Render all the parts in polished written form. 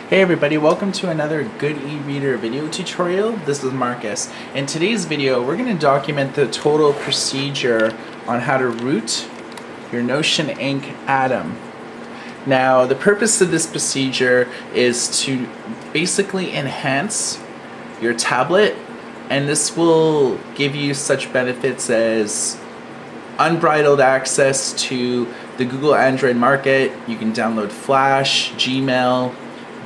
Hey everybody, welcome to another Good e-reader video tutorial. This is Marcus. In today's video, we're going to document the total procedure on how to root your Notion Ink Atom. Now, the purpose of this procedure is to basically enhance your tablet, and this will give you such benefits as unbridled access to the Google Android market. You can download Flash, Gmail,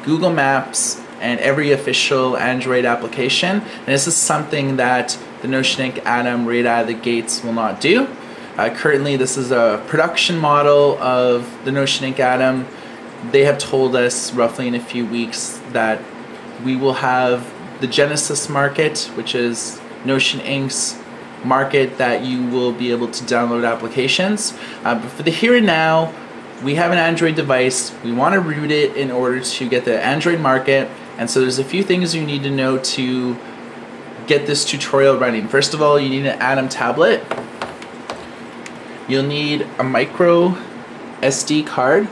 Google Maps, and every official Android application. And this is something that the Notion Ink Atom right out of the gates will not do. Currently, this is a production model of the Notion Ink Atom. They have told us roughly in a few weeks that we will have the Genesis market, which is Notion Ink's market that you will be able to download applications. But for the here and now, we have an Android device. We want to root it in order to get the Android market, and so there's a few things you need to know to get this tutorial running. First of all, you need an Atom tablet. You'll need a micro SD card.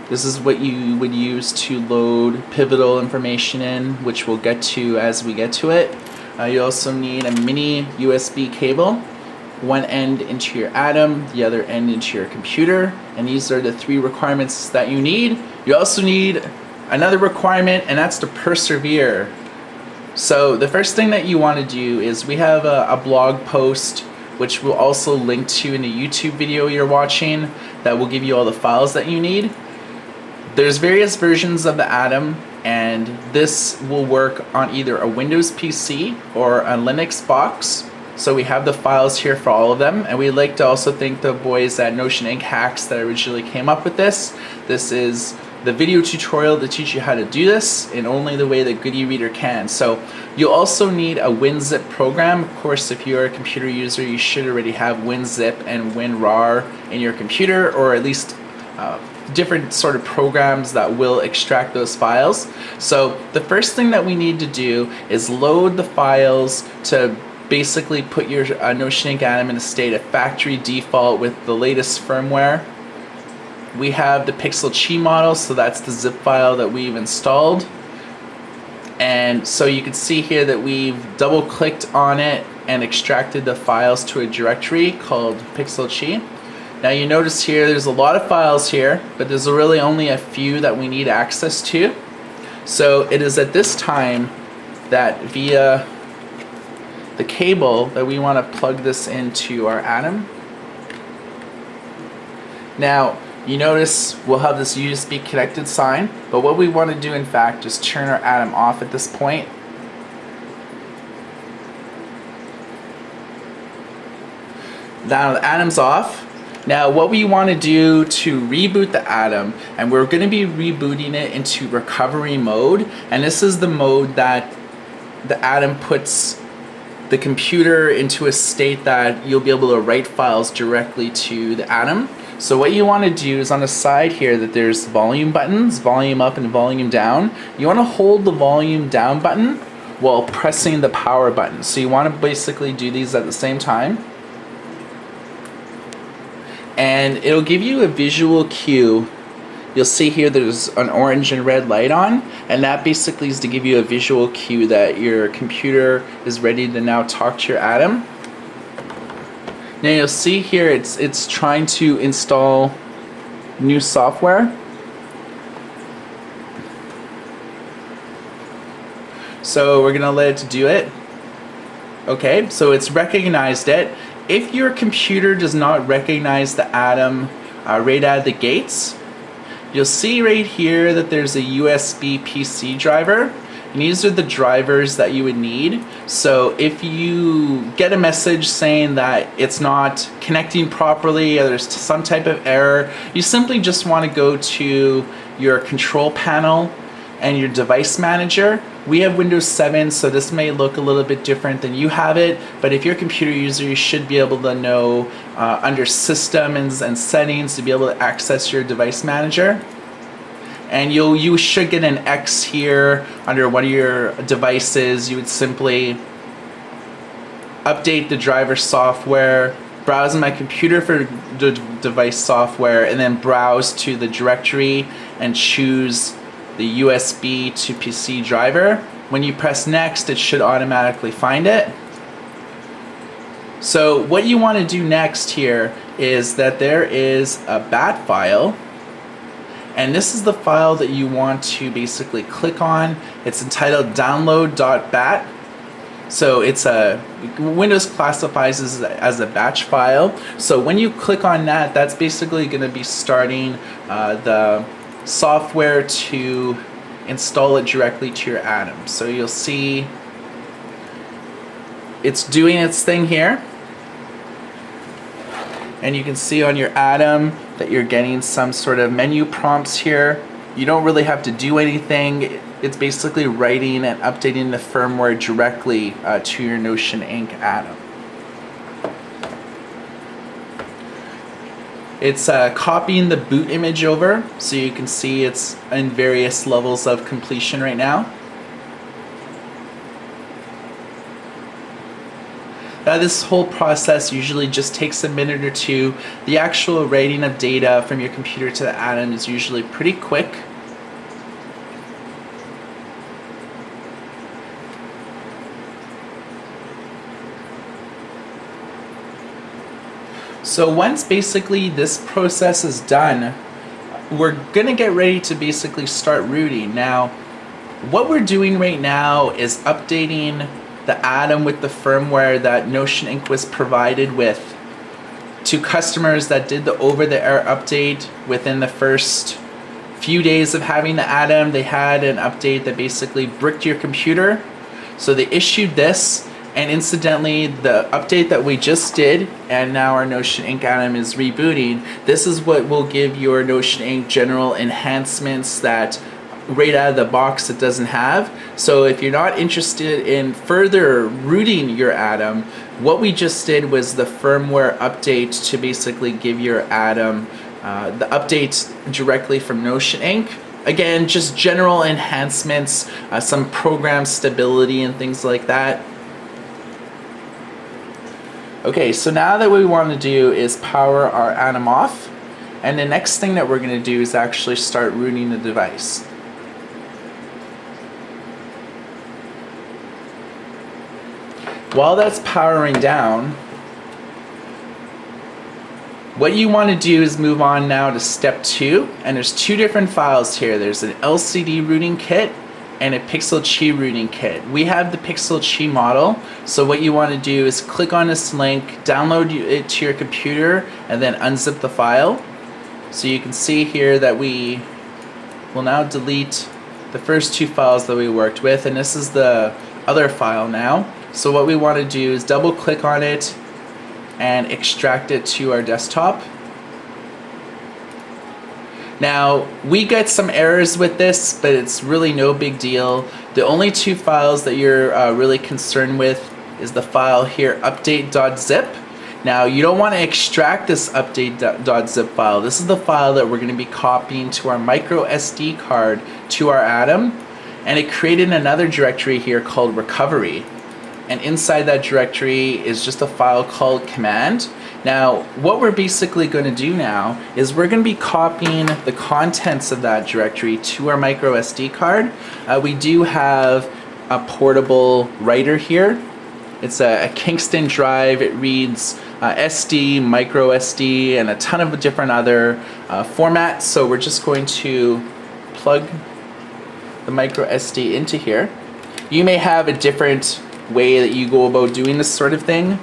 This is what you would use to load pivotal information in, which we'll get to as we get to it. You also need a mini USB cable, one end into your Atom, the other end into your computer, and these are the three requirements that you need. You also need another requirement, and that's to persevere. So the first thing that you want to do is we have a blog post, which we'll also link to in the YouTube video you're watching, that will give you all the files that you need. There's various versions of the Atom, and this will work on either a Windows PC or a Linux box. So we have the files here for all of them, and we'd like to also thank the boys at Notion Ink Hacks that originally came up with this. This is the video tutorial to teach you how to do this in only the way that Good e-reader can. So you'll also need a WinZip program. Of course, if you're a computer user, you should already have WinZip and WinRAR in your computer, or at least different sort of programs that will extract those files. So the first thing that we need to do is load the files to basically put your Notion Ink Atom in a state of factory default with the latest firmware. We have the Pixel Chi model, so that's the zip file that we've installed. And so you can see here that we've double clicked on it and extracted the files to a directory called Pixel Chi. Now you notice here there's a lot of files here, but there's really only a few that we need access to. So it is at this time that via the cable that we want to plug this into our Atom. Now you notice we'll have this USB connected sign, but what we want to do in fact is turn our Atom off at this point. Now the Atom's off. Now what we want to do to reboot the Atom, and we're going to be rebooting it into recovery mode, and this is the mode that the Atom puts the computer into a state that you'll be able to write files directly to the Atom. So what you want to do is on the side here that there's volume buttons, volume up and volume down. You want to hold the volume down button while pressing the power button. So you want to basically do these at the same time. And it'll give you a visual cue. You'll see here there's an orange and red light on, and that basically is to give you a visual cue that your computer is ready to now talk to your Atom. Now you'll see here it's trying to install new software. So we're gonna let it do it. Okay, so it's recognized it. If your computer does not recognize the Atom right out of the gates, you'll see right here that there's a USB PC driver, and these are the drivers that you would need. So if you get a message saying that it's not connecting properly, or there's some type of error, you simply just want to go to your control panel and your device manager. We have Windows 7, so this may look a little bit different than you have it, but if you're a computer user, you should be able to know under System and Settings to be able to access your device manager. And you should get an X here under one of your devices. You would simply update the driver software, browse my computer for the device software, and then browse to the directory and choose the USB to PC driver. When you press next, it should automatically find it. So what you want to do next here is that there is a BAT file, and this is the file that you want to basically click on. It's entitled download.bat. So it's Windows classifies as a batch file. So when you click on that, that's basically going to be starting the software to install it directly to your Atom. So you'll see it's doing its thing here, and you can see on your Atom that you're getting some sort of menu prompts here. You don't really have to do anything. It's basically writing and updating the firmware directly to your Notion Ink Atom. It's copying the boot image over, so you can see it's in various levels of completion right now. This whole process usually just takes a minute or two. The actual writing of data from your computer to the Atom is usually pretty quick. So once basically this process is done, we're going to get ready to basically start rooting. Now, what we're doing right now is updating the Atom with the firmware that Notion Ink was provided with to customers that did the over-the-air update within the first few days of having the Atom. They had an update that basically bricked your computer. So they issued this. And incidentally, the update that we just did, and now our Notion Ink Atom is rebooting, this is what will give your Notion Ink general enhancements that right out of the box it doesn't have. So if you're not interested in further rooting your Atom, what we just did was the firmware update to basically give your Atom the update directly from Notion Ink. Again, just general enhancements, some program stability and things like that. Okay, so now that what we want to do is power our Atom off, and the next thing that we're going to do is actually start rooting the device. While that's powering down, what you want to do is move on now to step 2, and there's 2 different files here. There's an LCD rooting kit and a Pixel Qi rooting kit. We have the Pixel Qi model, so what you want to do is click on this link, download it to your computer, and then unzip the file. So you can see here that we will now delete the first 2 files that we worked with, and this is the other file now. So what we want to do is double click on it and extract it to our desktop. Now, we get some errors with this, but it's really no big deal. The only 2 files that you're really concerned with is the file here, update.zip. Now, you don't want to extract this update.zip file. This is the file that we're going to be copying to our micro SD card to our Atom, and it created another directory here called recovery. And inside that directory is just a file called command. Now, what we're basically going to do now is we're going to be copying the contents of that directory to our micro SD card. We do have a portable writer here. It's a Kingston drive. It reads SD, micro SD, and a ton of different other formats. So we're just going to plug the micro SD into here. You may have a different way that you go about doing this sort of thing.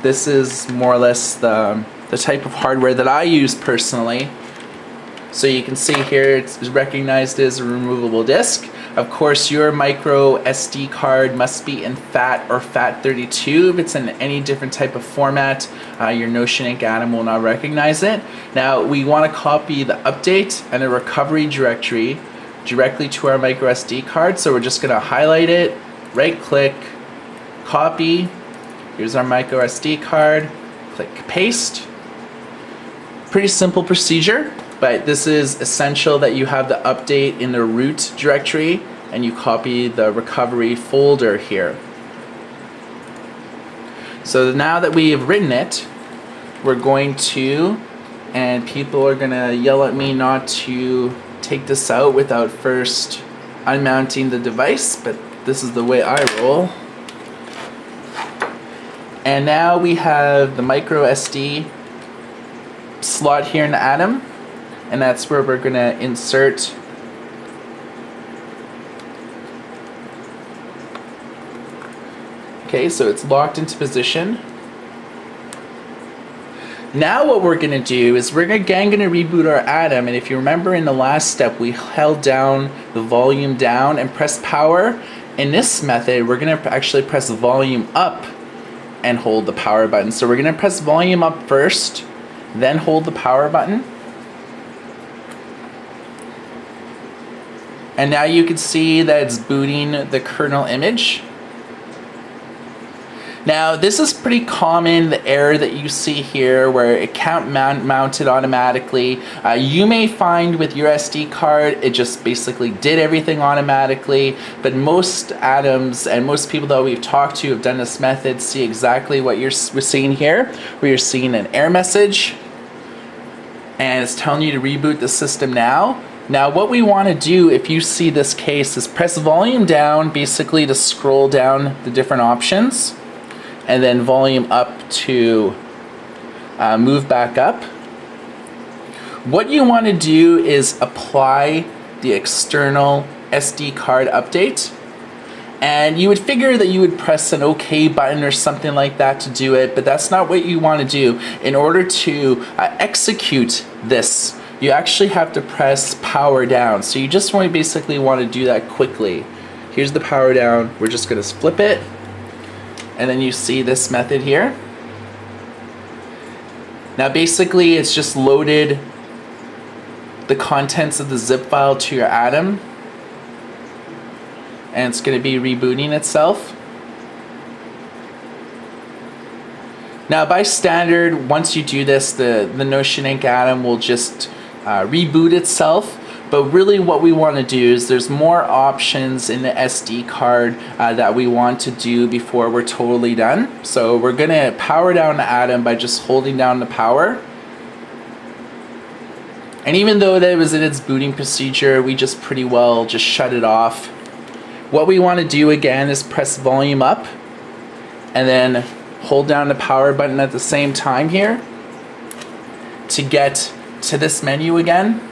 This is more or less the type of hardware that I use personally. So you can see here it's recognized as a removable disk. Of course, your micro SD card must be in FAT or FAT32. If it's in any different type of format, your Notion Ink Atom will not recognize it. Now, we want to copy the update and the recovery directory directly to our micro SD card. So we're just going to highlight it, right click, copy. Here's our micro SD card. Click paste. Pretty simple procedure, but this is essential that you have the update in the root directory and you copy the recovery folder here. So now that we have written it, we're going to, and people are going to yell at me not to take this out without first unmounting the device, but this is the way I roll. And now we have the micro SD slot here in the Atom, and that's where we're going to insert okay, so it's locked into position. Now what we're going to do is we're again going to reboot our Atom, and if you remember in the last step we held down the volume down and pressed power. In this method we're going to actually press the volume up and hold the power button. So we're going to press volume up first, then hold the power button. And now you can see that it's booting the kernel image. Now this is pretty common, the error that you see here where it can't mount it automatically. You may find with your SD card it just basically did everything automatically, but most Atoms and most people that we've talked to have done this method see exactly what we're seeing here, where you're seeing an error message and it's telling you to reboot the system now. Now what we want to do if you see this case is press volume down basically to scroll down the different options, and then volume up to move back up. What you want to do is apply the external SD card update, and you would figure that you would press an OK button or something like that to do it, but that's not what you want to do. In order to execute this, you actually have to press power down. So you just basically want to do that quickly. Here's the power down. We're just going to flip it. And then you see this method here. Now basically it's just loaded the contents of the zip file to your Atom, and it's going to be rebooting itself. Now by standard, once you do this, the Notion Ink Atom will just reboot itself. But really what we want to do is there's more options in the SD card that we want to do before we're totally done. So we're going to power down the Atom by just holding down the power. And even though that was in its booting procedure, we just pretty well just shut it off. What we want to do again is press volume up and then hold down the power button at the same time here to get to this menu again.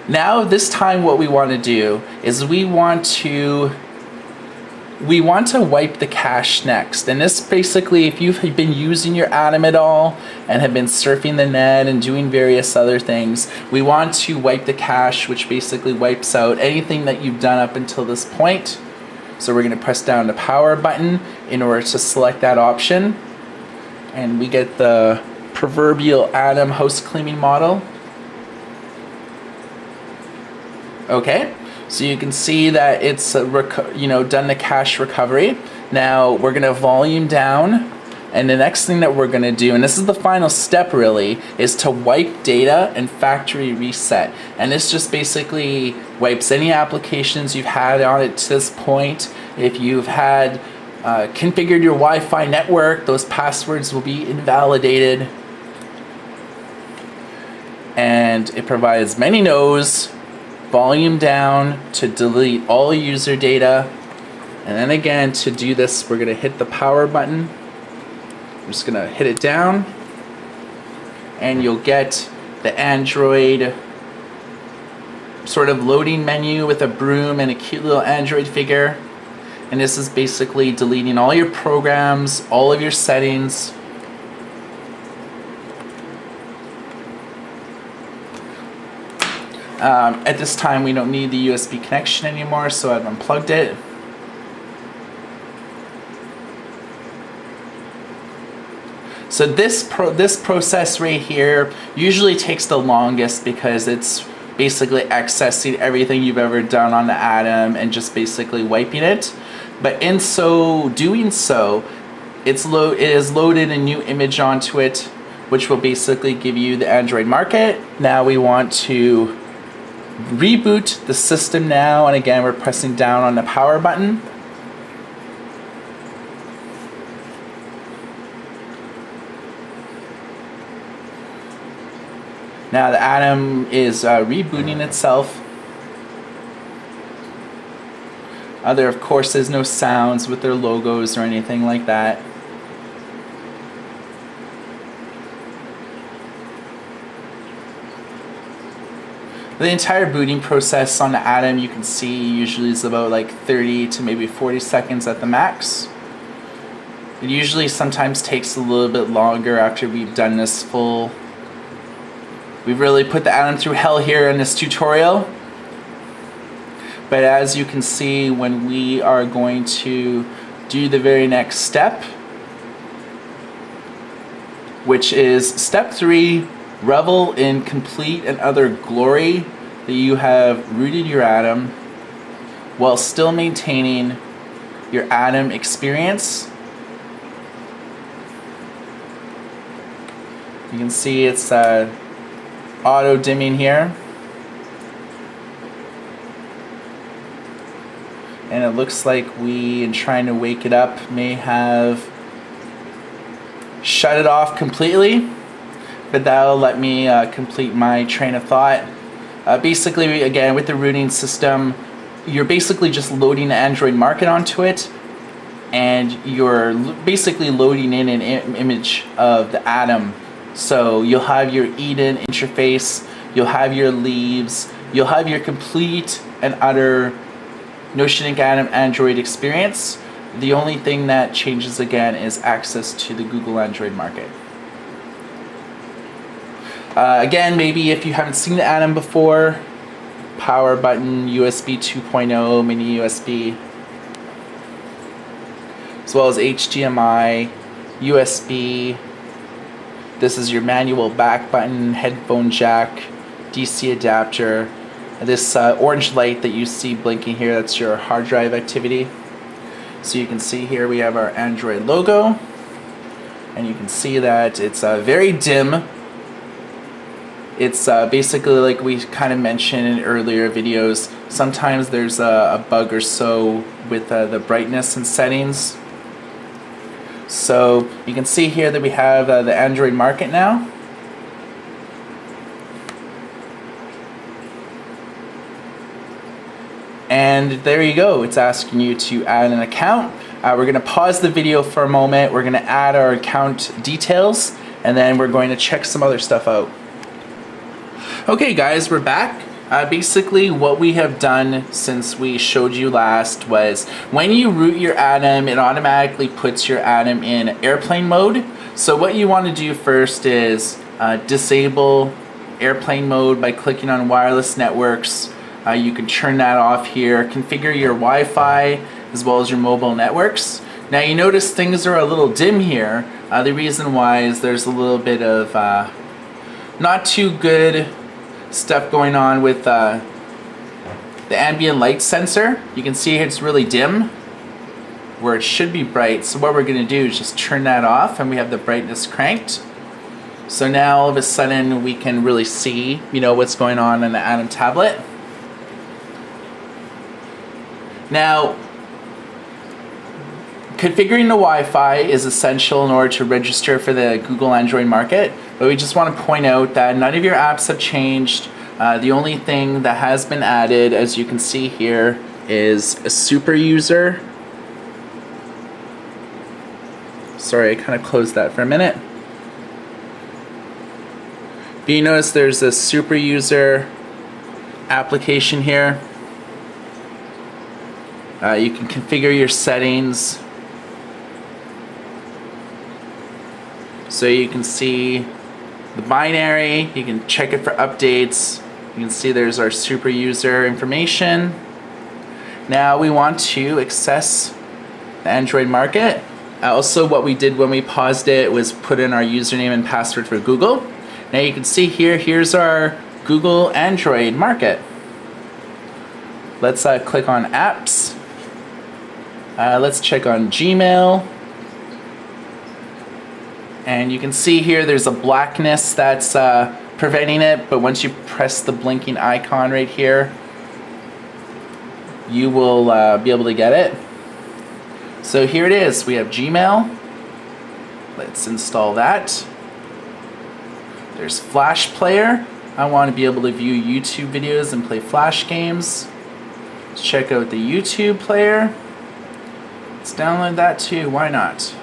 Now this time what we want to do is we want to wipe the cache next. And this basically, if you've been using your Atom at all and have been surfing the net and doing various other things, we want to wipe the cache, which basically wipes out anything that you've done up until this point. So we're going to press down the power button in order to select that option, and we get the proverbial Atom house cleaning model. Okay, so you can see that it's done the cache recovery. Now we're going to volume down, and the next thing that we're going to do, and this is the final step really, is to wipe data and factory reset. And this just basically wipes any applications you've had on it to this point. If you've had configured your Wi-Fi network, those passwords will be invalidated. And it provides many no's. Volume down to delete all user data, and then again to do this we're going to hit the power button. I'm just going to hit it down, and you'll get the Android sort of loading menu with a broom and a cute little Android figure. And this is basically deleting all your programs, all of your settings. At this time we don't need the USB connection anymore, so I've unplugged it. So this process right here usually takes the longest because it's basically accessing everything you've ever done on the Atom and just basically wiping it. But in so doing so, it has loaded a new image onto it, which will basically give you the Android market. Now we want to reboot the system now, and again we're pressing down on the power button. Now the Atom is rebooting itself. There of course is no sounds with their logos or anything like that. The entire booting process on the Atom, you can see, usually is about like 30 to maybe 40 seconds at the max. It usually sometimes takes a little bit longer after we've done this full. We've really put the Atom through hell here in this tutorial. But as you can see, when we are going to do the very next step, which is step 3, revel in complete and utter glory that you have rooted your Atom while still maintaining your Atom experience. You can see it's auto dimming here, and it looks like we, in trying to wake it up, may have shut it off completely. But that'll let me complete my train of thought. Basically, again, with the rooting system, you're basically just loading the Android market onto it, and you're basically loading in an image of the Atom. So you'll have your Eden interface, you'll have your leaves, you'll have your complete and utter Notion Ink Atom Android experience. The only thing that changes again is access to the Google Android market. Again, maybe if you haven't seen the Atom before, power button, USB 2.0, mini USB, as well as HDMI, USB. This is your manual back button, headphone jack, DC adapter. This orange light that you see blinking here, that's your hard drive activity. So you can see here we have our Android logo, and you can see that it's very dim. It's basically, like we kind of mentioned in earlier videos, sometimes there's a bug or so with the brightness and settings. So you can see here that we have the Android market now. And there you go, it's asking you to add an account. We're going to pause the video for a moment, we're going to add our account details, and then we're going to check some other stuff out. Okay guys, we're back. Basically what we have done since we showed you last was when you root your Atom, it automatically puts your Atom in airplane mode. So what you want to do first is disable airplane mode by clicking on wireless networks. You can turn that off here, configure your Wi-Fi as well as your mobile networks. Now you notice things are a little dim here. The reason why is there's a little bit of not too good stuff going on with the ambient light sensor. You can see it's really dim where it should be bright. So what we're going to do is just turn that off, and we have the brightness cranked. So now all of a sudden we can really see, you know, what's going on in the Atom tablet. Now, configuring the Wi-Fi is essential in order to register for the Google Android market, but we just want to point out that none of your apps have changed. The only thing that has been added, as you can see here, is a super user. Sorry, I kind of closed that for a minute. But you notice there's a super user application here. You can configure your settings. So you can see the binary, you can check it for updates. You can see there's our super user information. Now we want to access the Android market. Also what we did when we paused it was put in our username and password for Google. Now you can see here, here's our Google Android market. Let's click on apps. Let's check on Gmail. And you can see here there's a blackness that's preventing it, but once you press the blinking icon right here, you will be able to get it. So here it is, we have Gmail. Let's install that. There's Flash Player, I want to be able to view YouTube videos and play Flash games. Let's check out the YouTube player. Let's download that too, why not?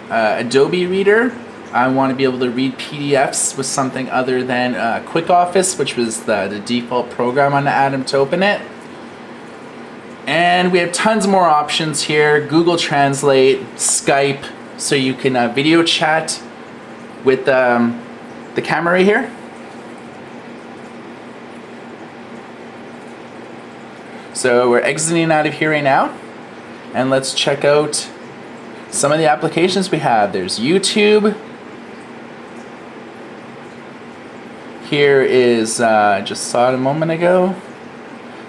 Adobe Reader. I want to be able to read PDFs with something other than Quick Office, which was the default program on the Atom to open it. And we have tons more options here. Google Translate, Skype, so you can video chat with the camera right here. So we're exiting out of here right now, and let's check out some of the applications we have. There's YouTube. Here is, just saw it a moment ago.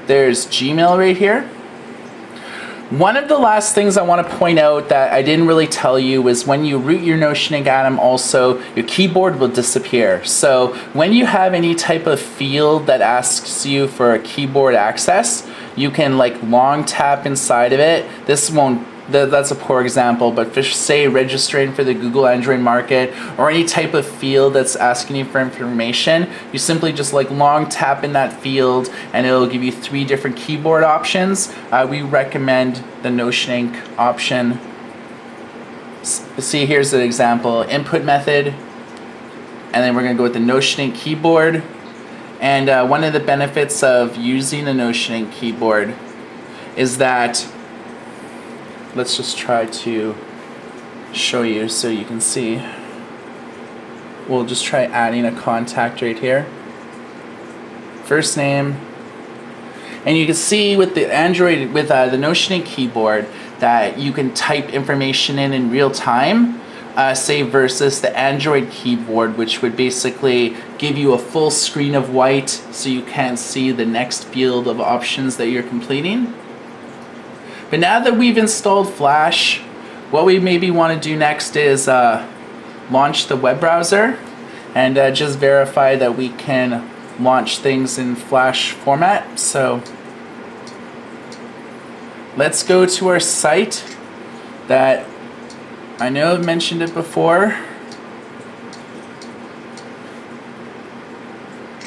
There's Gmail right here. One of the last things I want to point out that I didn't really tell you is when you root your Notion Ink Atom, also your keyboard will disappear. So when you have any type of field that asks you for a keyboard access, you can like long tap inside of it. This won't, that's a poor example, but for say registering for the Google Android market or any type of field that's asking you for information, you simply just like long tap in that field and it'll give you 3 different keyboard options. We recommend the Notion Ink option. See, here's an example, input method, and then we're going to go with the Notion Ink keyboard. And one of the benefits of using the Notion Ink keyboard is that, let's just try to show you so you can see. We'll just try adding a contact right here. First name. And you can see with the Android, with the Notion Ink keyboard, that you can type information in real time, say versus the Android keyboard, which would basically give you a full screen of white so you can't see the next field of options that you're completing. But now that we've installed Flash, what we maybe want to do next is launch the web browser and just verify that we can launch things in Flash format. So let's go to our site that I know I've mentioned it before,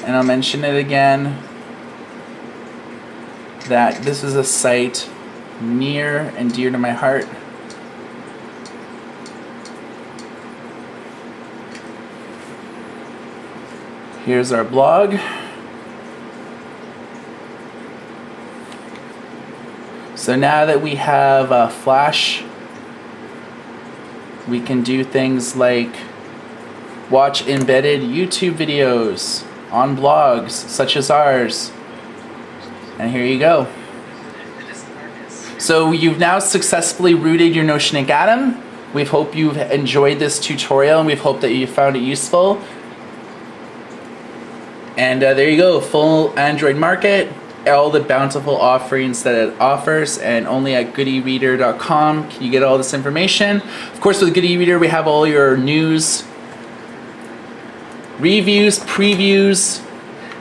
and I'll mention it again, that this is a site near and dear to my heart. Here's our blog. So now that we have Flash, we can do things like watch embedded YouTube videos on blogs such as ours. And here you go. So you've now successfully rooted your Notion Ink Atom. We hope you've enjoyed this tutorial and we hope that you found it useful. And there you go, full Android market, all the bountiful offerings that it offers, and only at goodereader.com can you get all this information. Of course, with Good eReader we have all your news, reviews, previews,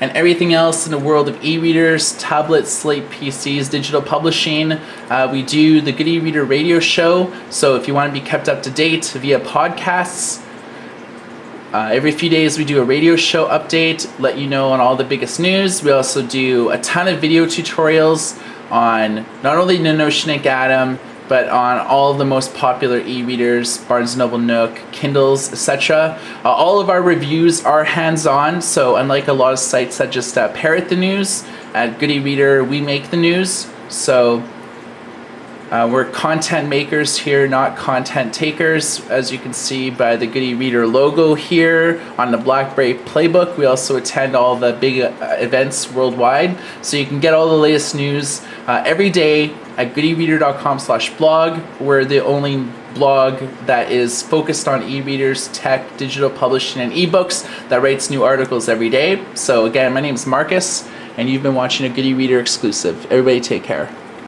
and everything else in the world of e-readers, tablets, slate PCs, digital publishing. We do the Good eReader radio show, so if you want to be kept up to date via podcasts, every few days we do a radio show update, let you know on all the biggest news. We also do a ton of video tutorials on not only the Notion Ink Atom, but on all of the most popular e-readers, Barnes & Noble Nook, Kindles, etc. All of our reviews are hands-on, so unlike a lot of sites that just parrot the news, at Good eReader we make the news. So we're content makers here, not content takers, as you can see by the Good eReader logo here on the BlackBerry Playbook. We also attend all the big events worldwide, so you can get all the latest news every day at goodereader.com/blog. We're the only blog that is focused on e-readers, tech, digital publishing, and ebooks that writes new articles every day. So again, my name is Marcus, and you've been watching a Good eReader exclusive. Everybody take care.